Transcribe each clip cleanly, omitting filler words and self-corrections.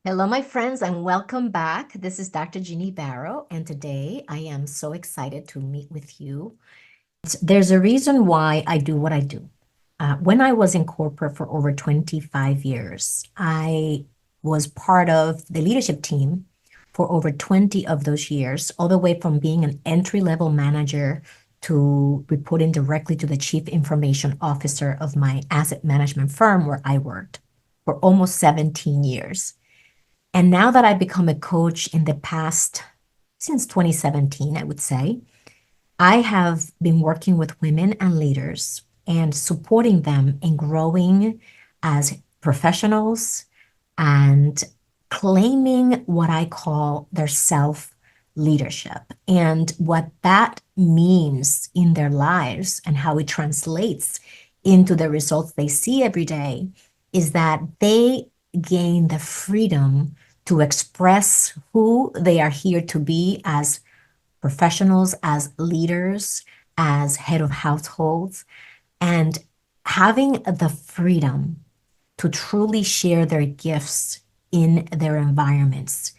Hello, my friends, and welcome back. This is Dr. Ginny Baro, and today I am so excited to meet with you. There's a reason why I do what I do. When I was in corporate for over 25 years, I was part of the leadership team for over 20 of those years, all the way from being an entry-level manager to reporting directly to the chief information officer of my asset management firm where I worked for almost 17 years. And now that I've become a coach in the past, since 2017, I would say, I have been working with women and leaders and supporting them in growing as professionals and claiming what I call their self leadership and what that means in their lives and how it translates into the results they see every day is that they gain the freedom to express who they are here to be as professionals, as leaders, as head of households, and having the freedom to truly share their gifts in their environments,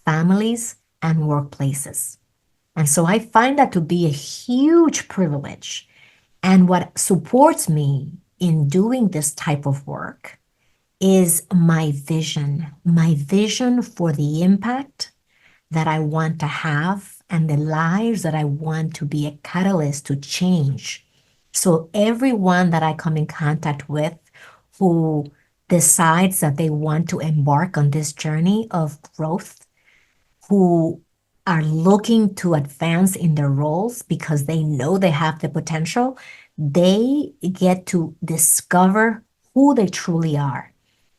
families, and workplaces. And so I find that to be a huge privilege. And what supports me in doing this type of work is my vision for the impact that I want to have and the lives that I want to be a catalyst to change. So everyone that I come in contact with who decides that they want to embark on this journey of growth, who are looking to advance in their roles because they know they have the potential, they get to discover who they truly are.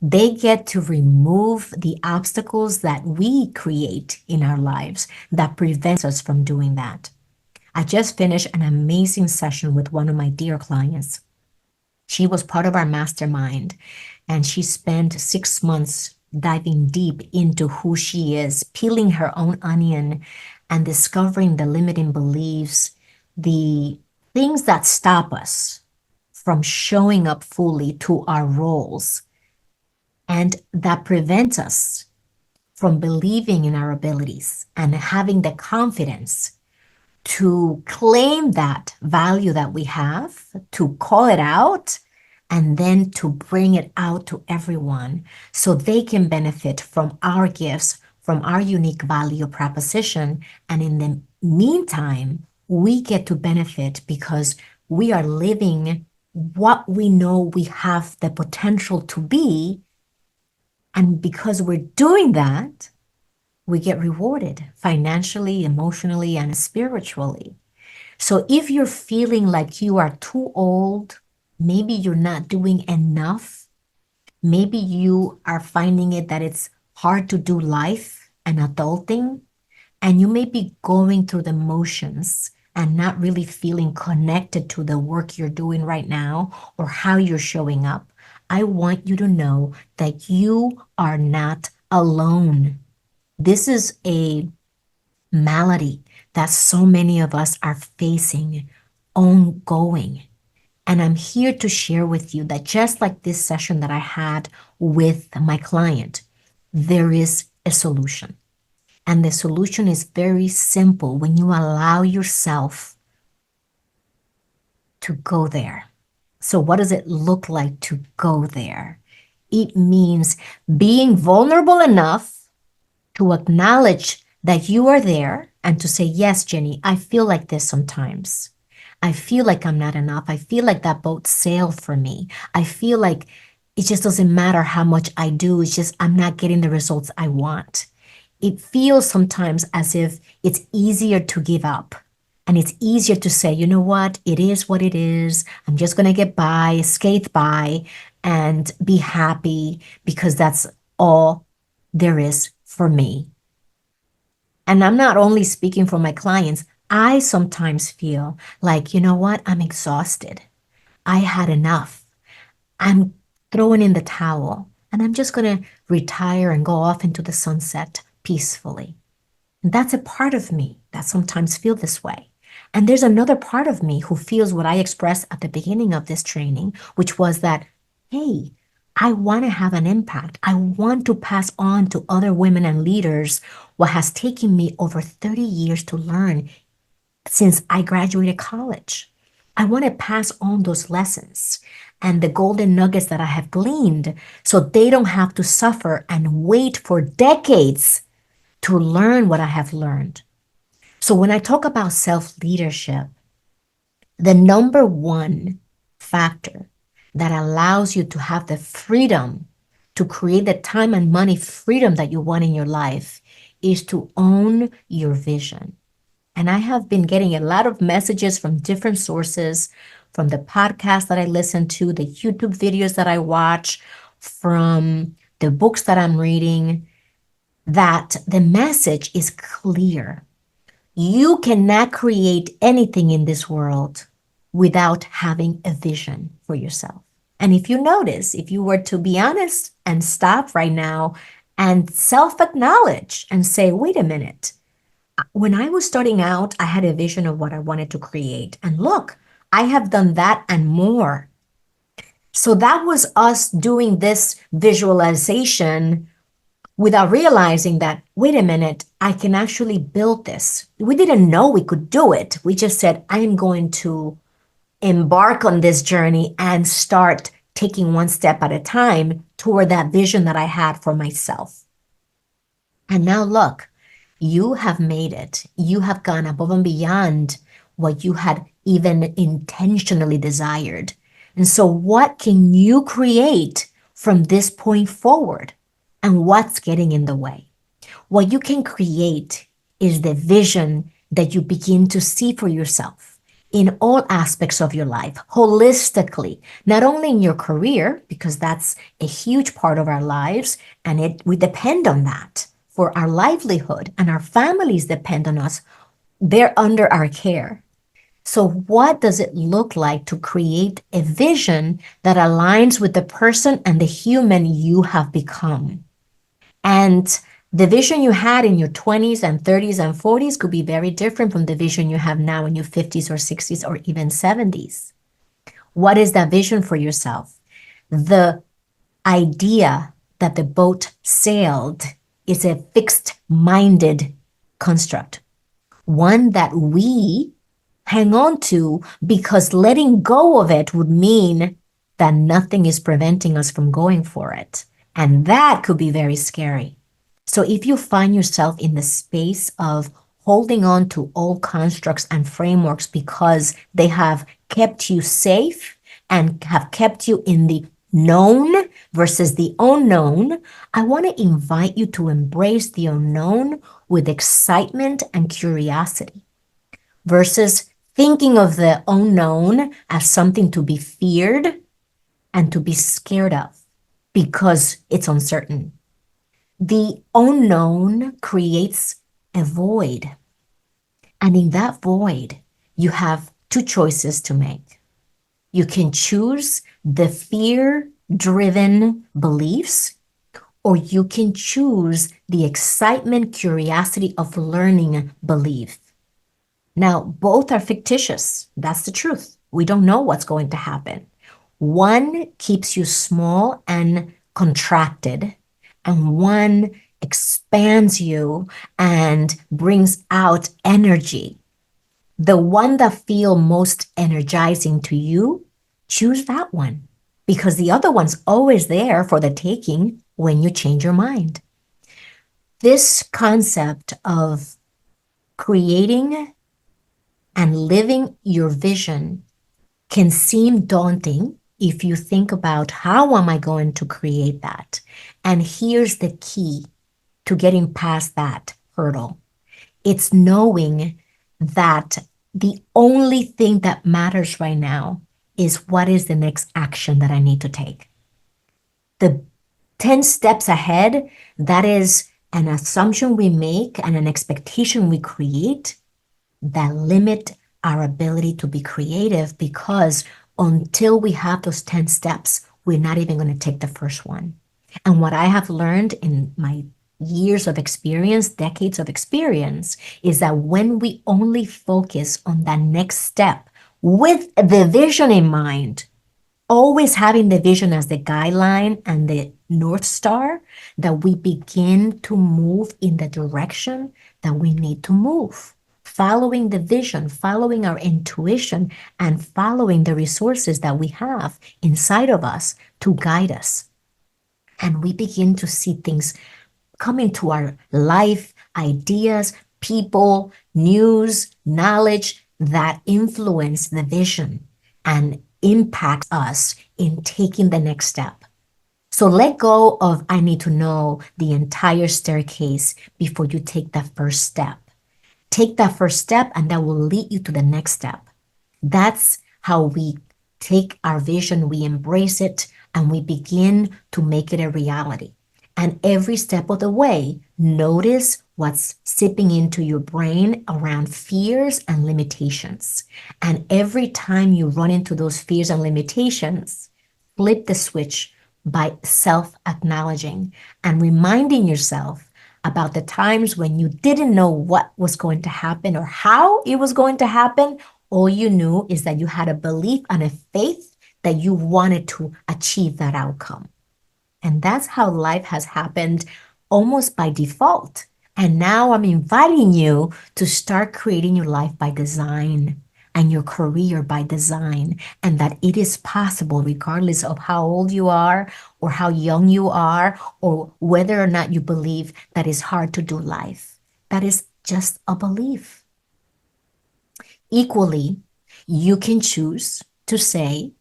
They get to remove the obstacles that we create in our lives that prevents us from doing that. I just finished an amazing session with one of my dear clients. She was part of our mastermind, and she spent 6 months diving deep into who she is, peeling her own onion and discovering the limiting beliefs, the things that stop us from showing up fully to our roles and that prevent us from believing in our abilities and having the confidence to claim that value that we have, to call it out, and then to bring it out to everyone so they can benefit from our gifts, from our unique value proposition. And in the meantime, we get to benefit because we are living what we know we have the potential to be. And because we're doing that, we get rewarded financially, emotionally, and spiritually. So if you're feeling like you are too old, maybe you're not doing enough, maybe you are finding it that it's hard to do life and adulting, and you may be going through the motions and not really feeling connected to the work you're doing right now or how you're showing up, I want you to know that you are not alone. This is a malady that so many of us are facing ongoing. And I'm here to share with you that just like this session that I had with my client, there is a solution. And the solution is very simple when you allow yourself to go there. So, what does it look like to go there? It means being vulnerable enough to acknowledge that you are there and to say, yes, Jenny, I feel like this sometimes. I feel like I'm not enough. I feel like that boat sailed for me. I feel like it just doesn't matter how much I do. It's just I'm not getting the results I want. It feels sometimes as if it's easier to give up. And it's easier to say, you know what? It is what it is. I'm just going to get by, skate by, and be happy because that's all there is for me. And I'm not only speaking for my clients. I sometimes feel like, you know what? I'm exhausted. I had enough. I'm throwing in the towel and I'm just going to retire and go off into the sunset peacefully. And that's a part of me that sometimes feel this way. And there's another part of me who feels what I expressed at the beginning of this training, which was that, hey, I want to have an impact. I want to pass on to other women and leaders what has taken me over 30 years to learn since I graduated college. I want to pass on those lessons and the golden nuggets that I have gleaned so they don't have to suffer and wait for decades to learn what I have learned. So when I talk about self-leadership, the number one factor that allows you to have the freedom to create the time and money freedom that you want in your life is to own your vision. And I have been getting a lot of messages from different sources, from the podcast that I listen to, the YouTube videos that I watch, from the books that I'm reading, that the message is clear. You cannot create anything in this world without having a vision for yourself. And if you notice, if you were to be honest and stop right now and self-acknowledge and say, wait a minute, when I was starting out, I had a vision of what I wanted to create. And look, I have done that and more. So that was us doing this visualization without realizing that, wait a minute, I can actually build this. We didn't know we could do it. We just said, I am going to embark on this journey and start taking one step at a time toward that vision that I had for myself. And now look, you have made it. You have gone above and beyond what you had even intentionally desired. And so what can you create from this point forward? And what's getting in the way? What you can create is the vision that you begin to see for yourself in all aspects of your life, holistically, not only in your career, because that's a huge part of our lives, and we depend on that for our livelihood, and our families depend on us. They're under our care. So what does it look like to create a vision that aligns with the person and the human you have become? And the vision you had in your 20s and 30s and 40s could be very different from the vision you have now in your 50s or 60s or even 70s. What is that vision for yourself? The idea that the boat sailed is a fixed-minded construct, one that we hang on to because letting go of it would mean that nothing is preventing us from going for it. And that could be very scary. So if you find yourself in the space of holding on to old constructs and frameworks because they have kept you safe and have kept you in the known versus the unknown, I want to invite you to embrace the unknown with excitement and curiosity versus thinking of the unknown as something to be feared and to be scared of because it's uncertain. The unknown creates a void. And in that void, you have two choices to make. You can choose the fear-driven beliefs, or you can choose the excitement, curiosity of learning belief. Now, both are fictitious. That's the truth. We don't know what's going to happen. One keeps you small and contracted, and one expands you and brings out energy. The one that feels most energizing to you, choose that one, because the other one's always there for the taking when you change your mind. This concept of creating and living your vision can seem daunting if you think about how am I going to create that? And here's the key to getting past that hurdle. It's knowing that the only thing that matters right now is what is the next action that I need to take. The 10 steps ahead, that is an assumption we make and an expectation we create that limit our ability to be creative, because until we have those 10 steps, we're not even going to take the first one. And what I have learned in my years of experience, decades of experience, is that when we only focus on that next step with the vision in mind, always having the vision as the guideline and the North Star, that we begin to move in the direction that we need to move, following the vision, following our intuition, and following the resources that we have inside of us to guide us. And we begin to see things come into our life, ideas, people, news, knowledge that influence the vision and impact us in taking the next step. So let go of I need to know the entire staircase before you take that first step. Take that first step, and that will lead you to the next step. That's how we take our vision, we embrace it, and we begin to make it a reality. And every step of the way, notice what's sipping into your brain around fears and limitations. And every time you run into those fears and limitations, flip the switch by self-acknowledging and reminding yourself about the times when you didn't know what was going to happen or how it was going to happen. All you knew is that you had a belief and a faith that you wanted to achieve that outcome. And that's how life has happened almost by default. And now I'm inviting you to start creating your life by design and your career by design, and that it is possible regardless of how old you are or how young you are or whether or not you believe that it's hard to do life. That is just a belief. Equally, you can choose to say,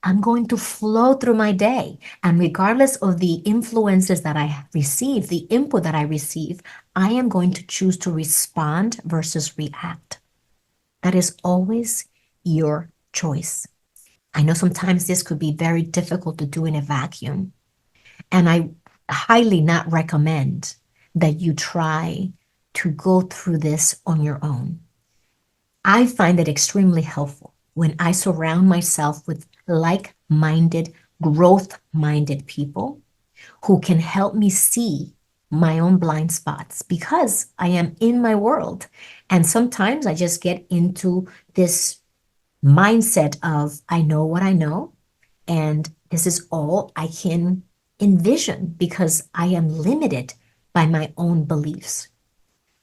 I'm going to flow through my day. And regardless of the influences that I receive, the input that I receive, I am going to choose to respond versus react. That is always your choice. I know sometimes this could be very difficult to do in a vacuum. And I highly not recommend that you try to go through this on your own. I find it extremely helpful when I surround myself with like-minded, growth-minded people who can help me see my own blind spots because I am in my world. And sometimes I just get into this mindset of I know what I know, and this is all I can envision because I am limited by my own beliefs.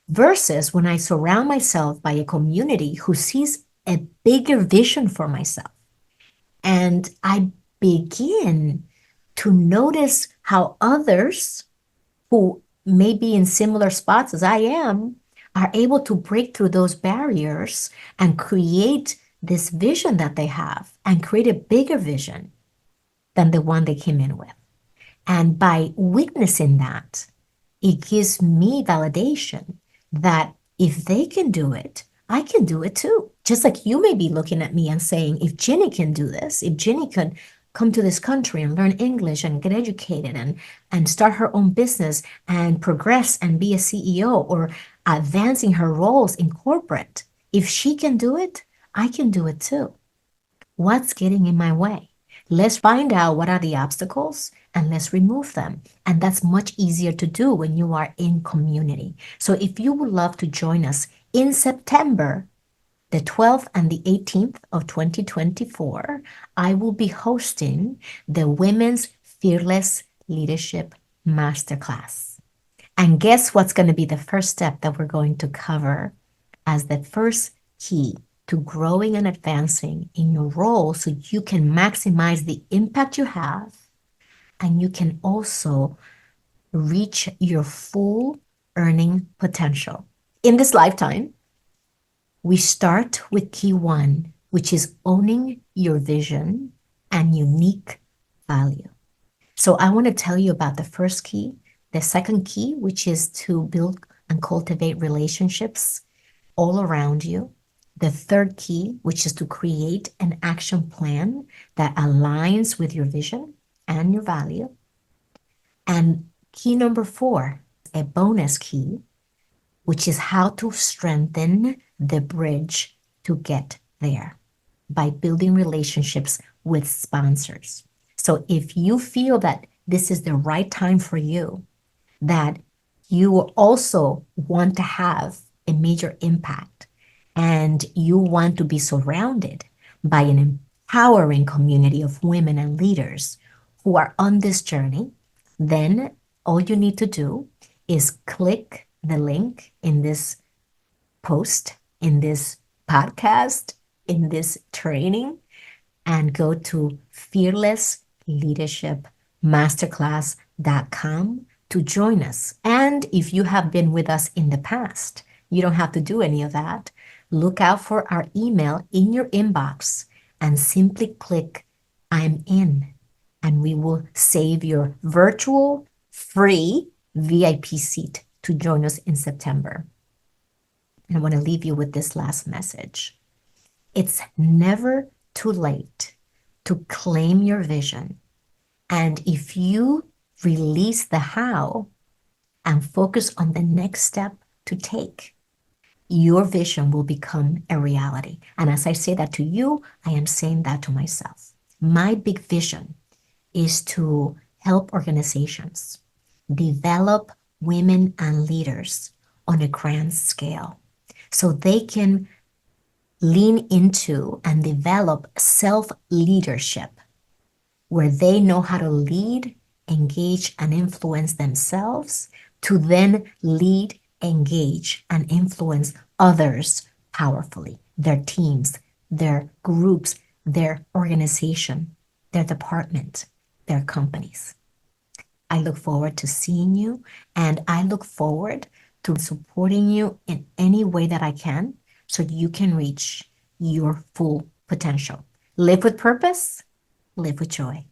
Versus when I surround myself by a community who sees a bigger vision for myself. And I begin to notice how others who may be in similar spots as I am are able to break through those barriers and create this vision that they have and create a bigger vision than the one they came in with. And by witnessing that, it gives me validation that if they can do it, I can do it too. Just like you may be looking at me and saying, if Ginny can do this, if Ginny could come to this country and learn English and get educated and start her own business and progress and be a CEO or advancing her roles in corporate, if she can do it, I can do it too. What's getting in my way? Let's find out what are the obstacles and let's remove them. And that's much easier to do when you are in community. So if you would love to join us in September, the 12th and the 18th of 2024, I will be hosting the Women's Fearless Leadership Masterclass. And guess what's going to be the first step that we're going to cover as the first key to growing and advancing in your role so you can maximize the impact you have and you can also reach your full earning potential. In this lifetime, we start with key one, which is owning your vision and unique value. So I want to tell you about the first key, the second key, which is to build and cultivate relationships all around you. The third key, which is to create an action plan that aligns with your vision and your value. And key number four, a bonus key, which is how to strengthen the bridge to get there by building relationships with sponsors. So if you feel that this is the right time for you, that you also want to have a major impact and you want to be surrounded by an empowering community of women and leaders who are on this journey, then all you need to do is click the link in this post, in this podcast, in this training, and go to fearlessleadershipmasterclass.com to join us. And if you have been with us in the past, you don't have to do any of that. Look out for our email in your inbox and simply click I'm in, and we will save your virtual free VIP seat to join us in September. And I want to leave you with this last message. It's never too late to claim your vision. And if you release the how and focus on the next step to take, your vision will become a reality. And as I say that to you, I am saying that to myself. My big vision is to help organizations develop women and leaders on a grand scale so they can lean into and develop self-leadership where they know how to lead, engage, and influence themselves to then lead, engage, and influence others powerfully, their teams, their groups, their organization, their department, their companies. I look forward to seeing you, and I look forward to supporting you in any way that I can so you can reach your full potential. Live with purpose, live with joy.